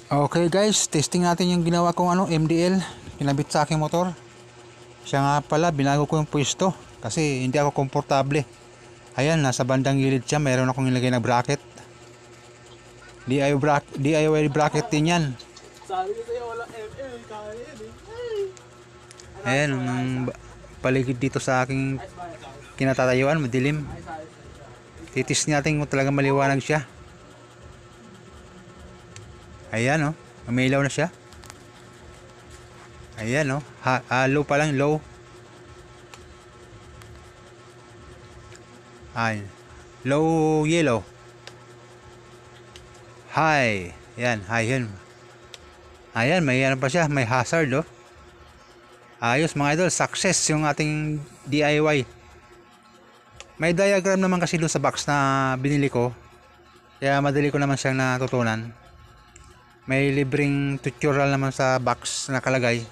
Okay guys, testing natin yung ginawa kong MDL, kinabit sa aking motor. Siya nga pala, binago ko yung pwesto kasi hindi ako komportable. Ayan, nasa bandang gilid siya, mayroon akong nilagay na bracket. DIY bracket din yan. Sabi ko sa'yo, walang ML, kaya yan eh. Ayan, ang paligid dito sa aking kinatatayuan, madilim. Titis natin kung talaga maliwanag siya. Ayan umilaw na siya. Ayan low pa lang, low. Ayan, low yellow. High. Ayan, high yun. Ayan, may ano pa siya, may hazard Ayos mga idol, success yung ating DIY. May diagram naman kasi doon sa box na binili ko, kaya madali ko naman siyang natutunan. May libreng tutorial naman sa box nakalagay.